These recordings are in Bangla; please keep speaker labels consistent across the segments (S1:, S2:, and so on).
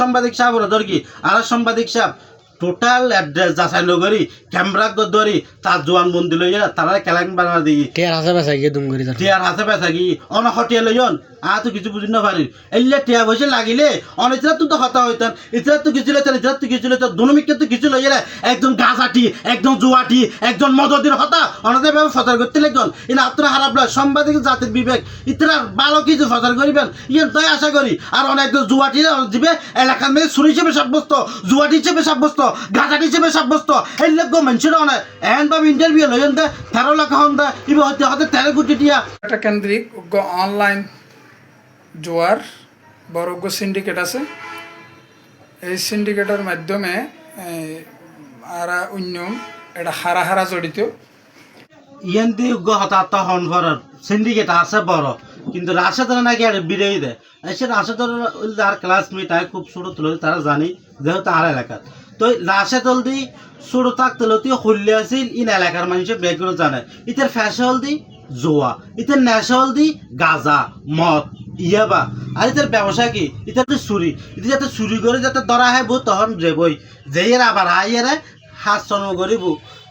S1: সাংবাদিক সাহেব ধরি আর সাংবাদিক সাহেব টোটাল অ্যাড্রেস যাচাই নগরী ক্যামেরা ধরি তার জোয়ান বন্দি লইয়া তারা কেলাং বানা দিই
S2: টিয়ার হাসে বেসা গিয়ে দুম করি
S1: টিয়ার হাতে পেছা কি অনহটিয়া লইন তো কিছু বুঝি না পারি এলে টিয়া বসে লাগিলে অনেকটা তো হতা হইতাম ইতরা তো কিছু লইতাম ইতরা তো কিছু লইতাম দুনমিককে তো কিছু লইয়া একজন গাছাটি একজন জুয়াটি একজন মদদির হতা অনাদের ভাবে ফচার করতে লাগন ইনা আপনারা হারাপ লয় সাংবাদিক জাতির বিবেক ইতরা ভালো কিছু ফচার করিবেন ইয়ের তাই আশা করি আর অনেকজন জুয়াটি দিবে এলাকার মেয়ে সুরি হিসেবে সাব্যস্ত জুয়াটি হিসেবে সাব্যস্ত গাছাটি হিসেবে সাব্যস্ত এই লোক মানুষের অনেক এন ভাবে ইন্টারভিউ লইন দে 13 লাখ হন দে ইবে হতে হতে 13 কোটি টিয়া
S3: একটা কেন্দ্রিক অনলাইন জোয়ার বড় সিন্ডিকেট আছে এই সিন্ডিকেটের মাধ্যমে আর অন্য এটা হারা হারা জড়িত
S1: ইয়ান্তি হতাহত হন ভরার সিন্ডিকেট আছে বড় কিন্তু রাশেদ নাকি আর বিরোধী দেয় এসে রাশেদ তার ক্লাসমেট আয় খুব ছোট তুলে তারা জানি যেহেতু আর এলাকার তো রাশেদ দি ছোট থাকতে লতি হল্লে আসিল ইন এলাকার মানুষের ব্যাকগ্রাউন্ড জানে ইতার ফ্যাশন হলদি জোয়া ইতার নেশা হলদি গাঁজা মদ ইয়াবা আর ইতার ব্যবসা কি ইতার চুরি ইতি যাতে চুরি করে যাতে ধরা হয় বউ তখন যাবই যেয়ের আবার হাইয়ারে হাত জন্ম করিব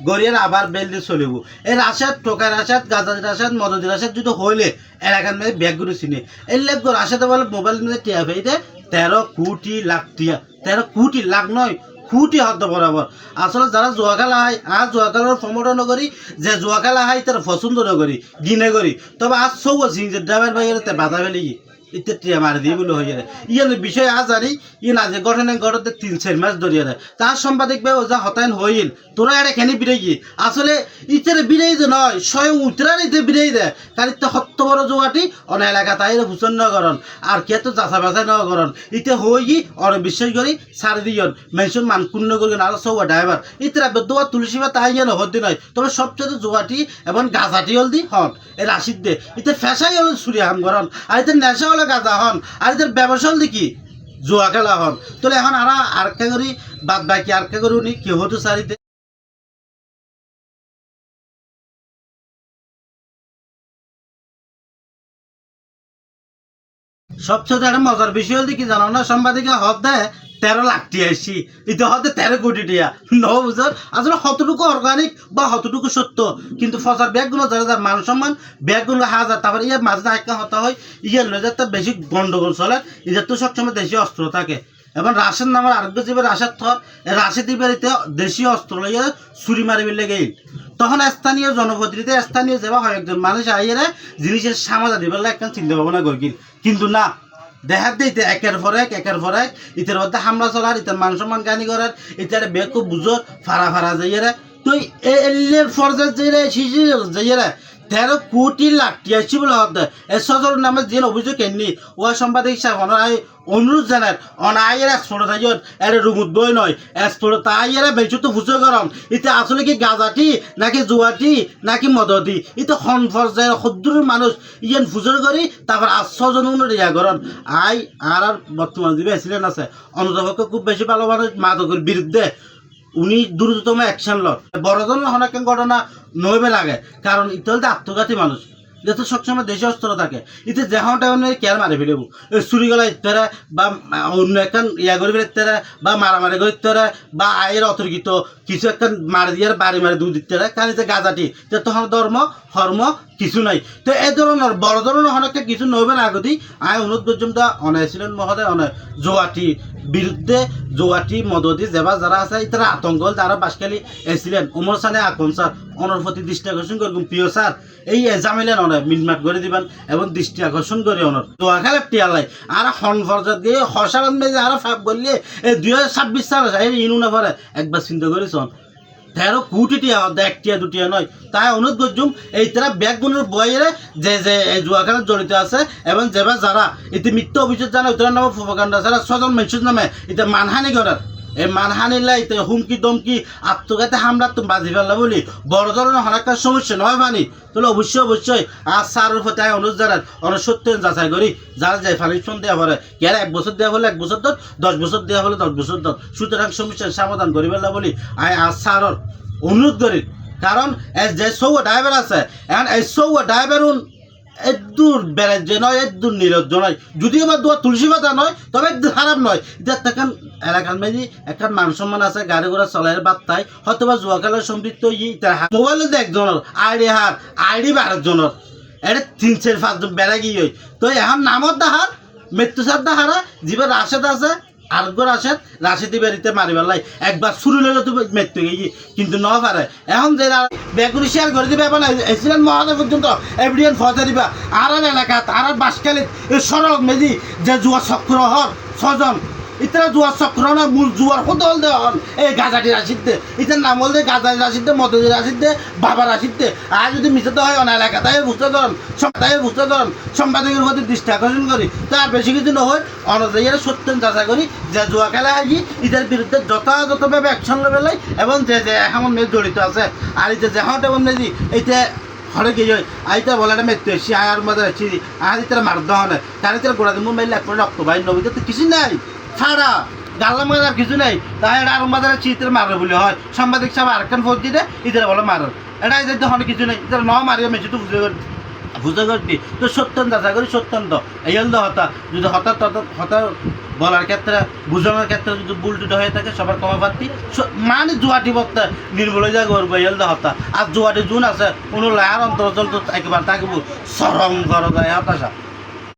S1: গড়িয়ার আবার বেল দিয়ে চলিব এই রাশেদ টোকার রাশেদ গাঁজা রাশেদ মদদি রাশেদ যদি হইলে এলাকার মেয়ে ব্যাগগুলো চিনে এই লেখ রাশেদ বলে মোবাইল মধ্যে টিয়া ফেইতে 13 কোটি লাখ টিয়া 13 কোটি লাখ নয় কোটি হদ্দ বরাবর আসলে যারা জুয়া খেলা হয় আর জুয়া খেলার প্রমোটন করি যে জুয়া খেলা হয় তারা পছন্দ করি গিনে করি তবে আজ সৌ আছি যে ড্রাইভার বাইরে বাধা ফেলি ইতে টিয়া মারি দিয়ে বলে হয়ে যায় ইয়ার বিষয় আজ জানি ই না যে ঘটনা ঘটতে 3-4 মাস ধরিয়ে দেয় তার সাংবাদিক ভাই ওজা হতায়ন হইল তোরা এটা কেন বিরাই আসলে ইতারে বিরাই যে নয় স্বয়ং উত্তরার ইতে বিরাই দেয় কারণ ইতে সত্য বড় জোয়াটি অন এলাকা তাই হুসন নগরণ আর কে তো যাচা বাছাই নগরণ ইতে হই গি অর বিশ্বাস করি সারি দিয়ন মেনশন মানকুণ্য করবেন আর সৌ ড্রাইভার ইতারা বেদোয়া তুলসী বা তাই যেন হদ্দি নয় তবে সবচেয়ে জোয়াটি এবং গাছাটি হল দি হন এ রাশিদ দে ইতে ফ্যাশাই হল সুরিয়া হাম গরণ আর ইতে নেশা হলে গাঁজা হন আর ইতে ব্যবসা হল দেখি জুয়া খেলা হন তাহলে এখন আর কে করি বাদ বাকি আর কে করি উনি কেউ হতো সারিতে সবচেয়ে একটা মজার বিষয় হল কি জানো না সাংবাদিকা হদ দেয় 13 লাখ টিয়া আসছি এটা হতে 13 কোটি টিয়া ন বুঝার আসলে কতটুকু অর্গানিক বা কতটুকু সত্য কিন্তু ফসার ব্যাগগুলো যারা যার মান সম্মান ব্যাগগুলো হাজার তারপরে ইয়ে মাঝে একটা হতা হয় ইয়ে নয় তো বেশি গন্ডগোল চলে এদের তো সবসময় দেশি অস্ত্র থাকে এবং রাশেদ নামের আরোগ্য জীবের রাশেদ থর রাশেদি বাড়িতে দেশি অস্ত্র লইয়া চুরি মারিবে লেগে তখন স্থানীয় জনপ্রতিনিধি স্থানীয় যেবা হয় একজন মানুষ আইয়েরা জিনিসের সামাজা দিবার একটা চিন্তা ভাবনা করি কিন্তু না দেখার দিতে একের পর এক ইতার মধ্যে হামলা চলার ইতার মান সম্মান গানি করার ইতার বেগ খুব বুঝোর ফাড়া যাইয়েরা তো এলের ফরজের যাইয়েরা 13 কোটি লাখ টিয়াছি বলে হতে এসর নামে যে অভিযোগ এমনি ও সাংবাদিক সাহেব অনুরোধ জানার অনাইয়ের এক্সপোর্ট থাইয়ত এর রুমুদ বই নয় এক্সপোর্ট তাইয়ের বেচু তো ফুসে গরম ইতে আসলে কি গাজাটি নাকি জুয়াটি নাকি মদতি ইতে খন ফরজের সদ্দুর মানুষ ইয়েন ফুসর করি তারপর 800 জন রিয়া গরম আর বর্তমান যে প্রেসিডেন্ট আছে অনুযায়ী খুব বেশি ভালো মানুষ মাদকের বিরুদ্ধে উনি দ্রুততম অ্যাকশন লন বড় ধরনের অনেক ঘটনা নইবে লাগে কারণ ইতে হলতে আত্মঘাতী মানুষ যেহেতু সবসময় দেশে অস্ত্র থাকে ইতে যেমন টাইম কেয়ার মারি ফেলবো চুরি গলা ইত্যারা বা অন্য একটা ইয়া করি ইত্যারা বা মারামারি করে ইত্যারা বা আয়ের অতর্কিত কিছু একটা মারি দিয়ে বাড়ি মারি দুধ ইত্যারা কারণ যে গাজাটি যে তখন ধর্ম কিছু নাই তো এই ধরনের বড় ধরনের অনেক কিছু নইবেন আগতেই আয় অনুরোধ পর্যন্ত অনাইছিলেন মহোদয় অনেক জোয়াটি বিরুদ্ধে জোয়াটি মদদি যেবা যারা আছে ইতারা আতঙ্ক যারা বাসকালি এসিলেন উমর সানে আকন স্যার অনর প্রতি দৃষ্টি আকর্ষণ করবেন প্রিয় স্যার এই জামিলেন অনেক মিটমাট করে দিবেন এবং দৃষ্টি আকর্ষণ করে অনর জোয়া খেলে টিয়ালাই আর হন ফরজাত গিয়ে হসারান মেজে আরো ফাঁক বললে এই 2026 সাল এই ইনু না পারে একবার চিন্তা করেছন 13 কোটি টিয়া এক টিয়া দুটিয়া নয় তাই অনুরোধ করছুম এই তারা ব্যাগগুলোর বইয়ের যে জুয়া খেলার জড়িত আছে এবং যেবা যারা এতে মিথ্যা অভিযোগ জানা ওটার নামে প্রোপাগান্ডা যারা স্বজন মেনশন নামে এটা মানহানি করার এই মানহানিলা এতে হুমকি দমকি আত্মঘাতে হামলা তুমি বাজি ফেললা বলি বড় ধরনের হনাকার সমস্যা নয় মানি তাহলে অবশ্যই আর স্যারের প্রতি অনুরোধ জানার সত্য যাচাই করি যারা যায় ফালিশন দেওয়া পরে কেন 1 বছর দেওয়া হলে 1 বছর দর 10 বছর দেওয়া হলে 10 বছর দর সুতরাং সমস্যার সমাধান করি ফেললা বলি আর স্যারের অনুরোধ করি কারণ যে সৌ ড্রাইভার আছে এখন এই সৌ ড্রাইভার এদূর বেড়াজ্য নয়, এদূর নিরজ্জ নয়, যদিও বা দোয়া তুলসী পাতা নয়, তবে এদূর খারাপ নয়। এটা এখন এলাকার মেজি একটা মান সম্মান আছে, গাড়ি ঘোড়া চলাইয়ের বার্তায় হয়তো বা জুয়া খেলার সম্পৃক্ত মোবাইল একজনের আইডি 12 জনের, এটা 3-4-5 বেড়া গিয়ে তো এখন নামত দাহার মৃত্যু সার দাহারা জীবে রাশেদ আছে আরগর রাশেদি বাড়িতে মারি পেলাই একবার শুরু হলে তো মৃত্যু গিয়ে কিন্তু ন পারে এখন যে বেগুনি শেয়ার করে দিবে এবং এসিলেন মহাদেব পর্যন্ত এভিডিয়েন্ট ফজা দিবা আর এলাকা আর বাসকালিত এই সড়ক মেজি যে জুয়া চক্র হর 6 জন ইতারা জুয়ার চক্র না মূল জুয়ার হদল দে হন এই গাজাটি রাশিদ দে ইতার নাম হল দে গাজাটি রাশিদ দে মদজি রাশিদ দে বাবা রাশিদ দে আর যদি মিশাতে হয় অনা এলাকা তাই বুঝতে ধরন সম্পাদকের প্রতি দৃষ্টি আকর্ষণ করি তার বেশি কিছু নহয় অনজাইয়ের সত্য যাচা করি যে জুয়া খেলা আই ইতার বিরুদ্ধে যথাযথভাবে অ্যাকশন লেভেলাই এবং যে যে এমন মেয়ে জড়িত আছে আর এই যে হট এবং মেজি এইটা হরে কি হয় আইতা বলে একটা মৃত্যু এসছি আর মধ্যে আছি আর ইতার মার দহনে তার ইতার গোড়া দিন মোবাইল এক রক্ত ভাই নবীতে তো কিছু নাই ছাড়া গাল্লা মাজার কিছু নেই তাই এটা আর মাজারে চিত্রে মারে বলে হয় সাংবাদিক সাহেব আরেকখান ফোন দিয়ে ইতারা বলে মার এটা এই যে হনে কিছু নেই ইতারা ন মারিয়া মেছি তো বুঝে করবি তো সত্যন্ত যাচা করি সত্যন্ত এই হল হতা যদি হতা বলার ক্ষেত্রে বুঝানোর ক্ষেত্রে যদি ভুল টুটো হয়ে থাকে সবার ক্ষমা প্রার্থী মানে জুয়াটি বক্তা নির্মূল যা করবো এই হল হতা আর জুয়াটি জুন আছে কোনো লায়ার অন্তর তো একেবারে থাকিব চরম গরজ হতাশা